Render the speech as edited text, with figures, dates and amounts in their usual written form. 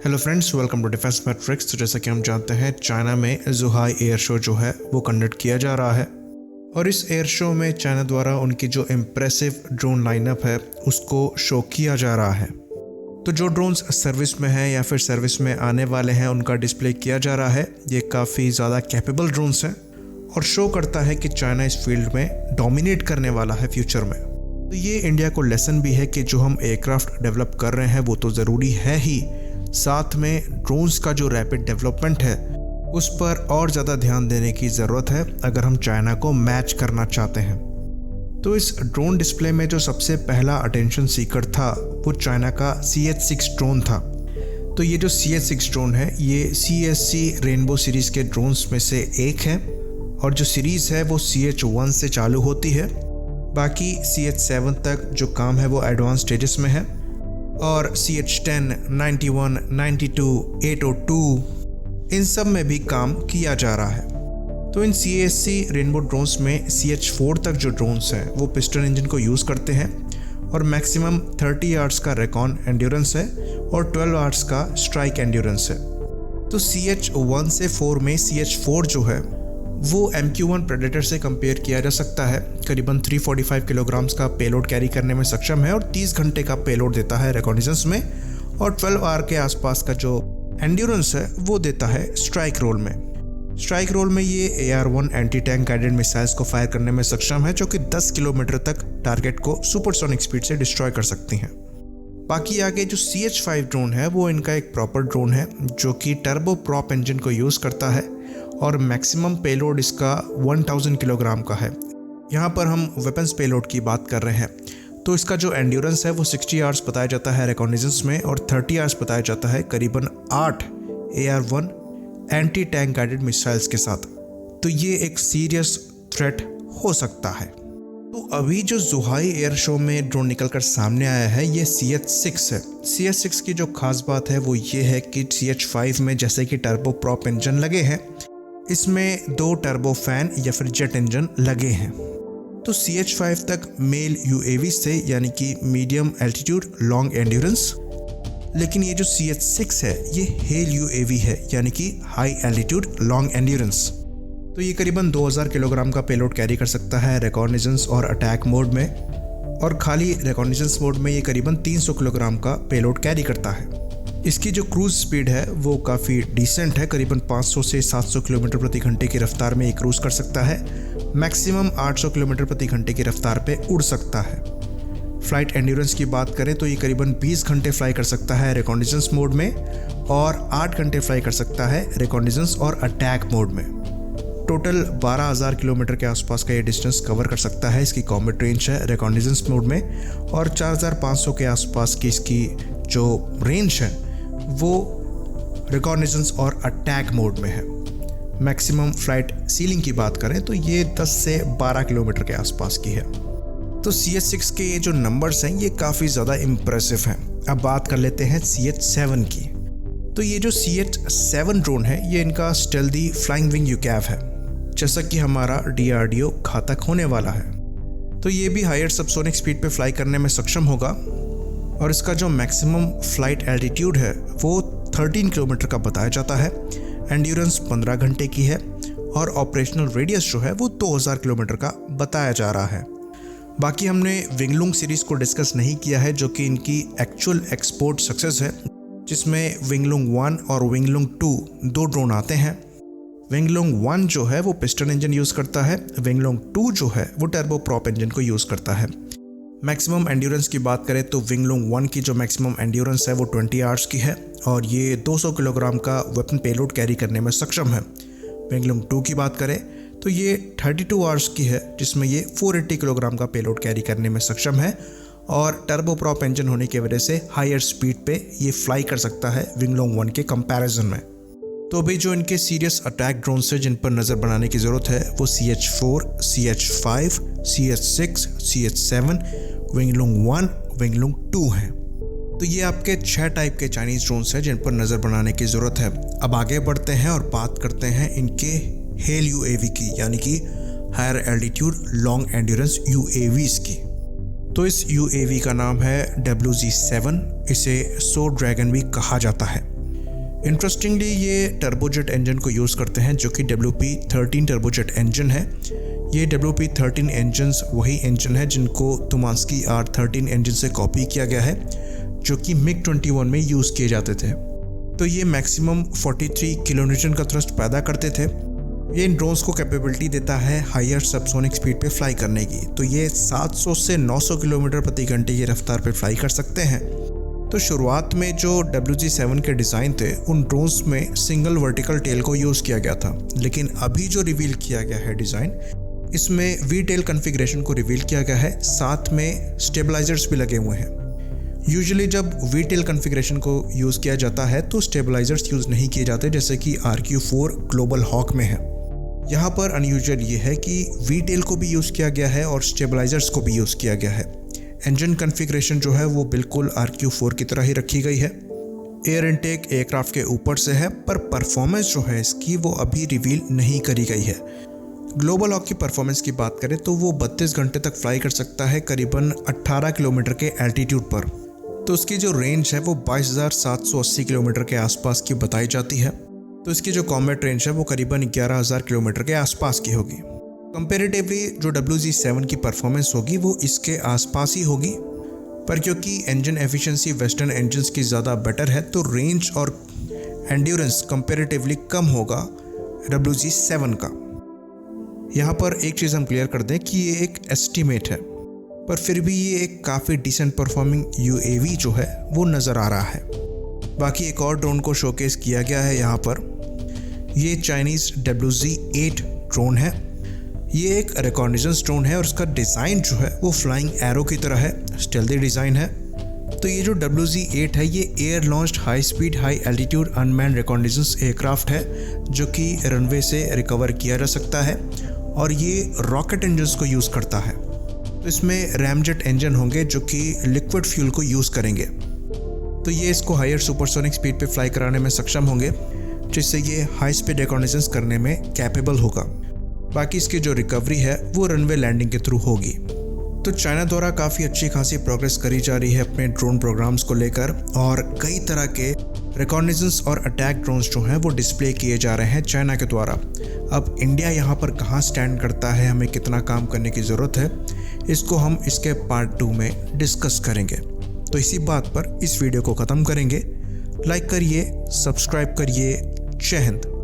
Hello friends, welcome to defence matrix. तो जैसा कि हम जानते हैं, चाइना में जुहाई एयर शो जो है वो कंडक्ट किया जा रहा है और इस एयर शो में चाइना द्वारा उनकी जो इम्प्रेसिव ड्रोन लाइनअप है उसको शो किया जा रहा है। तो जो ड्रोन्स सर्विस में हैं या फिर सर्विस में आने वाले हैं उनका डिस्प्ले किया जा रहा है। ये काफ़ी ज़्यादा कैपेबल ड्रोन्स हैं और शो करता है कि चाइना इस फील्ड में डोमिनेट करने वाला है फ्यूचर में। तो ये इंडिया को लेसन भी है कि जो हम एयरक्राफ्ट डेवलप कर रहे हैं वो तो ज़रूरी है ही, साथ में ड्रोन्स का जो रैपिड डेवलपमेंट है उस पर और ज़्यादा ध्यान देने की ज़रूरत है अगर हम चाइना को मैच करना चाहते हैं। तो इस ड्रोन डिस्प्ले में जो सबसे पहला अटेंशन सीकर था वो चाइना का CH-6 ड्रोन था। तो ये जो CH-6 ड्रोन है ये CSC रेनबो सीरीज़ के ड्रोन्स में से एक है और जो सीरीज़ है वो CH-1 से चालू होती है। बाकी CH-7 तक जो काम है वो एडवांस स्टेजेस में है और CH-10, 91, 92, 802 इन सब में भी काम किया जा रहा है। तो इन CSC रेनबो ड्रोन्स में CH-4 तक जो ड्रोन्स हैं वो पिस्टन इंजन को यूज़ करते हैं और मैक्सिमम 30 आवर्स का रेकॉन एंड्योरेंस है और 12 आवर्स का स्ट्राइक एंड्योरेंस है। तो CH-1 से 4 में CH-4 जो है वो MQ-1 प्रेडेटर से कंपेयर किया जा सकता है। करीबन 345 किलोग्राम्स का पेलोड कैरी करने में सक्षम है और 30 घंटे का पेलोड देता है रिकॉग्निजेंस में और 12 आवर के आसपास का जो एंड्योरेंस है वो देता है स्ट्राइक रोल में। स्ट्राइक रोल में ये AR-1 anti tank guided missiles को फायर करने में सक्षम है जो कि 10 किलोमीटर तक टारगेट को सुपरसोनिक स्पीड से डिस्ट्रॉय कर सकती हैं। बाकी आगे जो CH-5 ड्रोन है वो इनका एक प्रॉपर ड्रोन है जो कि टर्बो प्रॉप इंजन को यूज़ करता है और मैक्सिमम पेलोड इसका 1000 किलोग्राम का है। यहाँ पर हम वेपन्स पेलोड की बात कर रहे हैं। तो इसका जो एंड्योरेंस है वो 60 आवर्स बताया जाता है रिकॉग्निजेंस में और 30 आवर्स बताया जाता है करीबन 8 AR-1 anti tank guided missiles के साथ। तो ये एक सीरियस थ्रेट हो सकता है। तो अभी जो जुहाई एयर शो में ड्रोन निकलकर सामने आया है ये CH-6 है। CH-6 की जो खास बात है वो ये है कि CH-5 में जैसे कि टर्बो प्रॉप इंजन लगे हैं, इसमें 2 टर्बो फैन या फिर जेट इंजन लगे हैं। तो CH-5 तक मेल UAV से यानी कि मीडियम एल्टीट्यूड लॉन्ग एंड्योरेंस, लेकिन ये जो CH-6 है ये हेल UAV है यानी कि हाई एल्टीट्यूड लॉन्ग एंड्योरेंस। तो ये करीबन 2000 किलोग्राम का पेलोड कैरी कर सकता है रिकॉग्निजेंस और अटैक मोड में और खाली रिकॉग्निजेंस मोड में ये करीबन 300 किलोग्राम का पेलोड कैरी करता है। इसकी जो क्रूज स्पीड है वो काफ़ी डिसेंट है, करीबन 500 से 700 किलोमीटर प्रति घंटे की रफ्तार में ये क्रूज कर सकता है। मैक्सिमम 800 किलोमीटर प्रति घंटे की रफ्तार पे उड़ सकता है। फ्लाइट एंड्योरेंस की बात करें तो ये करीबन 20 घंटे फ्लाई कर सकता है रिकॉग्निजेंस मोड में और 8 घंटे फ्लाई कर सकता है रिकॉग्निजेंस और अटैक मोड में। टोटल 12,000 किलोमीटर के आसपास का ये डिस्टेंस कवर कर सकता है। इसकी कॉम्बैट रेंज है रिकॉग्निजेंस मोड में और 4500 के आसपास की इसकी जो रेंज है वो रिकॉग्निजेंस और अटैक मोड में है। मैक्सिमम फ्लाइट सीलिंग की बात करें तो ये 10 से 12 किलोमीटर के आसपास की है। तो CH-6 के ये जो नंबर्स हैं ये काफ़ी ज़्यादा इम्प्रेसिव हैं। अब बात कर लेते हैं CH-7 की। तो ये जो CH-7 ड्रोन है ये इनका स्टेल्दी फ्लाइंग विंग UCAV है, जैसा कि हमारा DRDO घातक होने वाला है। तो ये भी हायर सबसोनिक स्पीड पे फ्लाई करने में सक्षम होगा और इसका जो मैक्सिमम फ्लाइट एल्टीट्यूड है वो 13 किलोमीटर का बताया जाता है। एंड्योरेंस 15 घंटे की है और ऑपरेशनल रेडियस जो है वो 2000 किलोमीटर का बताया जा रहा है। बाकी हमने विंगलुंग सीरीज़ को डिस्कस नहीं किया है जो कि इनकी एक्चुअल एक्सपोर्ट सक्सेस है, जिसमें विंगलुंग 1 और विंगलुंग 2 दो ड्रोन आते हैं। विंगलुंग 1 जो है वो पिस्टन इंजन यूज़ करता है, विंगलुंग 2 जो है वो टर्बो प्रॉप इंजन को यूज़ करता है। मैक्सिमम एंड्योरेंस की बात करें तो विंगलुंग 1 की जो मैक्सिमम एंड्योरेंस है वो 20 आवर्स की है और ये 200 किलोग्राम का वेपन पेलोड कैरी करने में सक्षम है। विंगलुंग 2 की बात करें तो ये 32 आवर्स की है जिसमें ये 480 किलोग्राम का पेलोड कैरी करने में सक्षम है और टर्बो प्रॉप इंजन होने की वजह से हायर स्पीड पे ये फ्लाई कर सकता है विंगलुंग 1 के कंपैरिजन में। तो अभी जो इनके सीरियस अटैक ड्रोन्स हैं जिन पर नज़र बनाने की ज़रूरत है वो CH-4, CH-5, CH-6, CH-7, विंगलुंग 1, विंगलुंग 2 हैं। तो ये आपके 6 टाइप के चाइनीज़ ड्रोन्स हैं जिन पर नज़र बनाने की ज़रूरत है। अब आगे बढ़ते हैं और बात करते हैं इनके हेल UAV की, यानी कि higher altitude long endurance UAVs की। तो इस UAV का नाम है WZ-7, इसे सो ड्रैगन भी कहा जाता है। इंटरेस्टिंगली ये टर्बोजेट इंजन को यूज़ करते हैं जो कि WP-13 टर्बोजेट इंजन है। ये WP-13 इंजन्स वही इंजन है जिनको तुमांस्की R13 इंजन से कॉपी किया गया है जो कि MiG-21 में यूज़ किए जाते थे। तो ये मैक्सिमम 43 किलोन्यूटन का थ्रस्ट पैदा करते थे। ये इन ड्रोन्स को कैपेबिलिटी देता है हायर सबसोनिक स्पीड पे फ्लाई करने की। तो ये 700 से 900 किलोमीटर प्रति घंटे की रफ्तार पे फ्लाई कर सकते हैं। तो शुरुआत में जो WG-7 के डिज़ाइन थे उन ड्रोन्स में सिंगल वर्टिकल टेल को यूज़ किया गया था, लेकिन अभी जो रिवील किया गया है डिज़ाइन, इसमें वी टेल कन्फिग्रेशन को रिवील किया गया है, साथ में स्टेबलाइजर्स भी लगे हुए हैं। यूजुअली जब वी टेल कन्फिग्रेशन को यूज़ किया जाता है तो स्टेबलाइजर्स यूज़ नहीं किए जाते, जैसे कि RQ-4 ग्लोबल हॉक में है। यहाँ पर अनयूजुअल ये है कि वी टेल को भी यूज़ किया गया है और स्टेबलाइजर्स को भी यूज़ किया गया है। इंजन कन्फिग्रेशन जो है वो बिल्कुल RQ-4 की तरह ही रखी गई है। एयर इनटेक एयरक्राफ्ट के ऊपर से है, पर परफॉर्मेंस जो है इसकी वो अभी रिवील नहीं करी गई है। ग्लोबल हॉक की परफॉर्मेंस की बात करें तो वो 32 घंटे तक फ्लाई कर सकता है करीबन 18 किलोमीटर के एल्टीट्यूड पर। तो उसकी जो रेंज है वो 22,780 किलोमीटर के आसपास की बताई जाती है। तो इसकी जो कॉम्बैट रेंज है वो करीबन 11,000 किलोमीटर के आसपास की होगी। कंपैरेटिवली जो WG-7 की परफॉर्मेंस होगी वो इसके आसपास ही होगी, पर क्योंकि इंजन एफिशिएंसी वेस्टर्न इंजन्स की ज़्यादा बेटर है तो रेंज और एंड्योरेंस कंपैरेटिवली कम होगा WG-7 का। यहाँ पर एक चीज़ हम क्लियर कर दें कि ये एक एस्टीमेट है, पर फिर भी ये एक काफ़ी डिसेंट परफॉर्मिंग UAV जो है वो नज़र आ रहा है। बाकी एक और ड्रोन को शोकेस किया गया है यहाँ पर। ये चाइनीज़ WZ-8 ड्रोन है। ये एक रिकॉग्निजेंस ड्रोन है और उसका डिज़ाइन जो है वो फ्लाइंग एरो की तरह है, स्टेल्दी डिज़ाइन है। तो ये जो WZ-8 है ये air launched high speed high altitude unmanned reconnaissance aircraft है जो कि रनवे से रिकवर किया जा सकता है और ये रॉकेट इंजन्स को यूज़ करता है। तो इसमें रैमजेट इंजन होंगे जो कि लिक्विड फ्यूल को यूज़ करेंगे। तो ये इसको हायर सुपरसोनिक स्पीड पे फ्लाई कराने में सक्षम होंगे, जिससे ये हाई स्पीड रिकॉग्निजेंस करने में कैपेबल होगा। बाकी इसकी जो रिकवरी है वो रनवे लैंडिंग के थ्रू होगी। तो चाइना द्वारा काफ़ी अच्छी खासी प्रोग्रेस करी जा रही है अपने ड्रोन प्रोग्राम्स को लेकर और कई तरह के रिकॉग्निजेंस और अटैक ड्रोन्स जो हैं वो डिस्प्ले किए जा रहे हैं चाइना के द्वारा। अब इंडिया यहाँ पर कहाँ स्टैंड करता है, हमें कितना काम करने की ज़रूरत है, इसको हम इसके पार्ट 2 में डिस्कस करेंगे। तो इसी बात पर इस वीडियो को ख़त्म करेंगे। लाइक करिए, सब्सक्राइब करिए। जय हिंद।